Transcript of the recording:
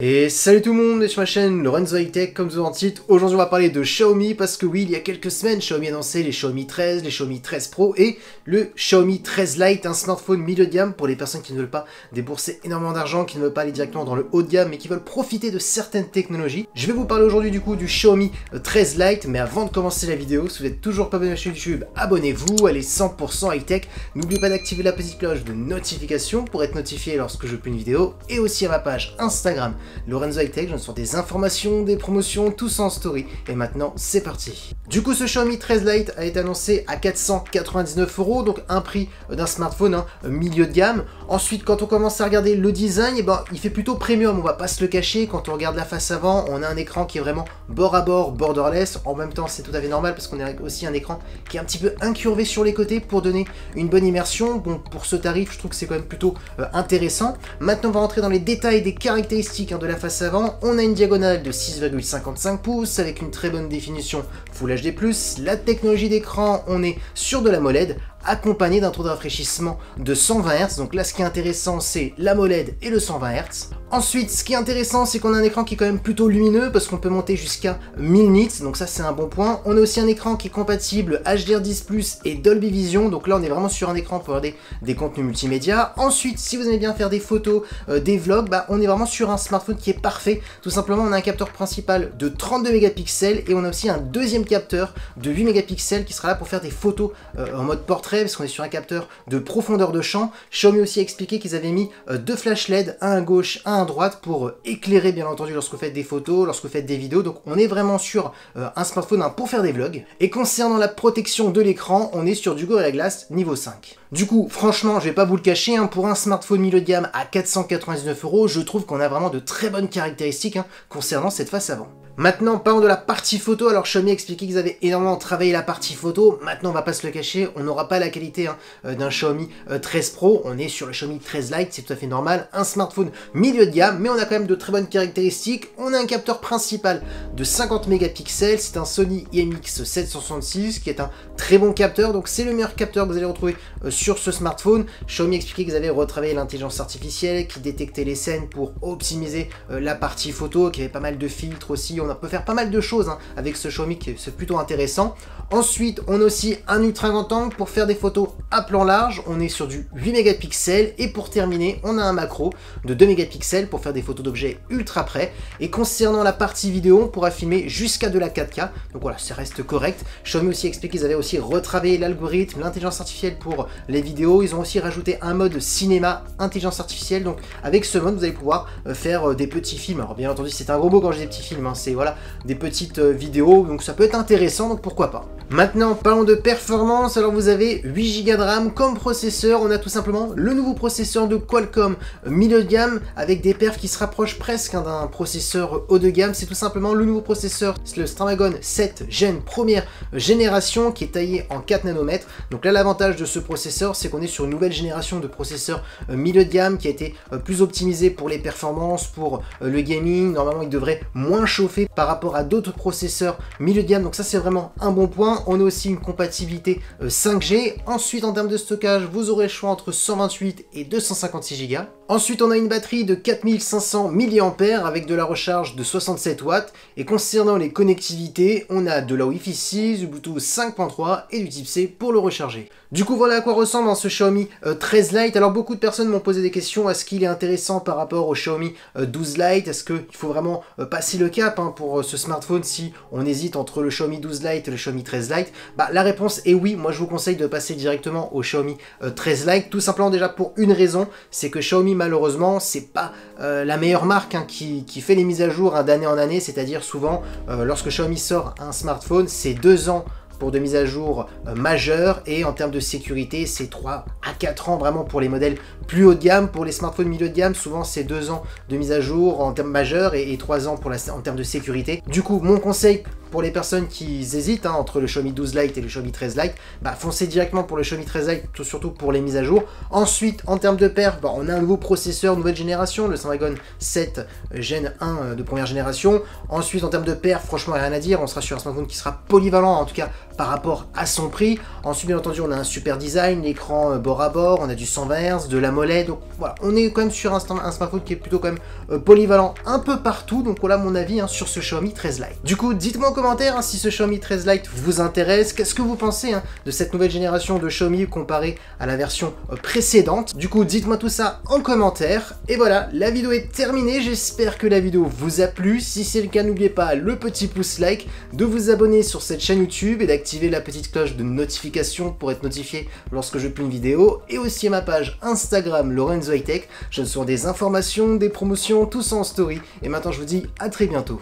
Et salut tout le monde, sur ma chaîne Lorenzo High Tech, comme vous en titre. Aujourd'hui on va parler de Xiaomi parce que oui, il y a quelques semaines, Xiaomi a annoncé les Xiaomi 13, les Xiaomi 13 Pro et le Xiaomi 13 Lite, un smartphone milieu de gamme pour les personnes qui ne veulent pas débourser énormément d'argent, qui ne veulent pas aller directement dans le haut de gamme mais qui veulent profiter de certaines technologies. Je vais vous parler aujourd'hui du coup du Xiaomi 13 Lite, mais avant de commencer la vidéo, si vous n'êtes toujours pas abonné à ma chaîne YouTube, abonnez-vous, elle est 100% high tech. N'oubliez pas d'activer la petite cloche de notification pour être notifié lorsque je publie une vidéo, et aussi à ma page Instagram Lorenzo High Tech, j'en sors des informations, des promotions, tout ça en story. Et maintenant, c'est parti. Du coup, ce Xiaomi 13 Lite a été annoncé à 499 €, donc un prix d'un smartphone milieu de gamme. Ensuite, quand on commence à regarder le design, il fait plutôt premium, on va pas se le cacher. Quand on regarde la face avant, on a un écran qui est vraiment bord à bord, borderless. En même temps, c'est tout à fait normal parce qu'on a aussi un écran qui est un petit peu incurvé sur les côtés pour donner une bonne immersion. Bon, pour ce tarif, je trouve que c'est quand même plutôt intéressant. Maintenant, on va rentrer dans les détails des caractéristiques de la face avant. On a une diagonale de 6,55 pouces avec une très bonne définition Full HD+. La technologie d'écran, on est sur de l'AMOLED accompagné d'un taux de rafraîchissement de 120 Hz. Donc là, ce qui est intéressant, c'est l'AMOLED et le 120 Hz. Ensuite, ce qui est intéressant, c'est qu'on a un écran qui est quand même plutôt lumineux parce qu'on peut monter jusqu'à 1000 nits, donc ça c'est un bon point. On a aussi un écran qui est compatible HDR10+ et Dolby Vision, donc là on est vraiment sur un écran pour regarder des contenus multimédia. Ensuite, si vous aimez bien faire des photos, des vlogs, on est vraiment sur un smartphone qui est parfait. Tout simplement, on a un capteur principal de 32 mégapixels et on a aussi un deuxième capteur de 8 mégapixels qui sera là pour faire des photos en mode portrait parce qu'on est sur un capteur de profondeur de champ. Xiaomi aussi a expliqué qu'ils avaient mis deux flash LED, un à gauche, un à droite pour éclairer bien entendu lorsque vous faites des photos, lorsque vous faites des vidéos. Donc on est vraiment sur un smartphone pour faire des vlogs. Et concernant la protection de l'écran, on est sur du Gorilla Glass niveau 5. Du coup, franchement, je vais pas vous le cacher, pour un smartphone milieu de gamme à 499 €, je trouve qu'on a vraiment de très bonnes caractéristiques concernant cette face avant. Maintenant, parlons de la partie photo. Alors Xiaomi a expliqué qu'ils avaient énormément travaillé la partie photo. Maintenant, on va pas se le cacher, on n'aura pas la qualité d'un Xiaomi 13 Pro. On est sur le Xiaomi 13 Lite, c'est tout à fait normal. Un smartphone milieu de gamme, mais on a quand même de très bonnes caractéristiques. On a un capteur principal de 50 mégapixels. C'est un Sony IMX766 qui est un très bon capteur. Donc c'est le meilleur capteur que vous allez retrouver sur ce smartphone. Xiaomi a expliqué qu'ils avaient retravaillé l'intelligence artificielle, qui détectait les scènes pour optimiser la partie photo, qu'il y avait pas mal de filtres aussi. On peut faire pas mal de choses avec ce Xiaomi, c'est plutôt intéressant. Ensuite, on a aussi un ultra grand angle pour faire des photos à plan large. On est sur du 8 mégapixels. Et pour terminer, on a un macro de 2 mégapixels pour faire des photos d'objets ultra près. Et concernant la partie vidéo, on pourra filmer jusqu'à de la 4K. Donc voilà, ça reste correct. Xiaomi aussi explique qu'ils avaient aussi retravaillé l'algorithme, l'intelligence artificielle pour les vidéos. Ils ont aussi rajouté un mode cinéma intelligence artificielle. Donc avec ce mode, vous allez pouvoir faire des petits films. Alors bien entendu, c'est un gros mot quand je dis des petits films. C'est voilà, des petites vidéos, donc ça peut être intéressant, donc pourquoi pas. Maintenant, parlons de performance. Alors vous avez 8 Go de RAM comme processeur. On a tout simplement le nouveau processeur de Qualcomm milieu de gamme avec des perfs qui se rapprochent presque d'un processeur haut de gamme. C'est tout simplement le nouveau processeur, c'est le Snapdragon 7 Gen première génération qui est taillé en 4 nanomètres. Donc là, l'avantage de ce processeur, c'est qu'on est sur une nouvelle génération de processeurs milieu de gamme qui a été plus optimisé pour les performances, pour le gaming. Normalement, il devrait moins chauffer par rapport à d'autres processeurs milieu de gamme. Donc ça, c'est vraiment un bon point. On a aussi une compatibilité 5G. Ensuite, en termes de stockage, vous aurez le choix entre 128 et 256 Go. Ensuite, on a une batterie de 4500 mAh avec de la recharge de 67 watts. Et concernant les connectivités, on a de la Wi-Fi 6, du Bluetooth 5.3 et du type C pour le recharger. Du coup, voilà à quoi ressemble ce Xiaomi 13 Lite. Alors, beaucoup de personnes m'ont posé des questions. Est-ce qu'il est intéressant par rapport au Xiaomi 12 Lite? Est-ce qu'il faut vraiment passer le cap pour ce smartphone si on hésite entre le Xiaomi 12 Lite et le Xiaomi 13 Lite? La réponse est oui. Moi, je vous conseille de passer directement au Xiaomi 13 Lite. Tout simplement déjà pour une raison, c'est que Xiaomi, malheureusement, c'est pas la meilleure marque qui fait les mises à jour d'année en année. C'est-à-dire souvent, lorsque Xiaomi sort un smartphone, c'est 2 ans pour de mise à jour majeures, et en termes de sécurité, c'est 3 à 4 ans vraiment pour les modèles plus haut de gamme. Pour les smartphones milieu de gamme, souvent c'est 2 ans de mise à jour en termes majeurs et 3 ans en termes de sécurité. Du coup, mon conseil pour les personnes qui hésitent entre le Xiaomi 12 Lite et le Xiaomi 13 Lite, foncez directement pour le Xiaomi 13 Lite, surtout pour les mises à jour. Ensuite, en termes de perf, on a un nouveau processeur, nouvelle génération, le Snapdragon 7 Gen 1 de première génération. Ensuite, en termes de perf, franchement, rien à dire, on sera sur un smartphone qui sera polyvalent, en tout cas par rapport à son prix. Ensuite, bien entendu, on a un super design, l'écran bord à bord, on a du 120 Hz, de l'AMOLED, donc voilà, on est quand même sur un smartphone qui est plutôt quand même polyvalent un peu partout, donc voilà mon avis sur ce Xiaomi 13 Lite. Du coup, dites-moi en commentaire si ce Xiaomi 13 Lite vous intéresse, qu'est-ce que vous pensez de cette nouvelle génération de Xiaomi comparée à la version précédente. Du coup, dites-moi tout ça en commentaire, et voilà, la vidéo est terminée, j'espère que la vidéo vous a plu. Si c'est le cas, n'oubliez pas le petit pouce like, de vous abonner sur cette chaîne YouTube et d'activer la petite cloche de notification pour être notifié lorsque je publie une vidéo, et aussi à ma page Instagram Lorenzo High Tech, je reçois des informations, des promotions, tout ça en story. Et maintenant je vous dis à très bientôt.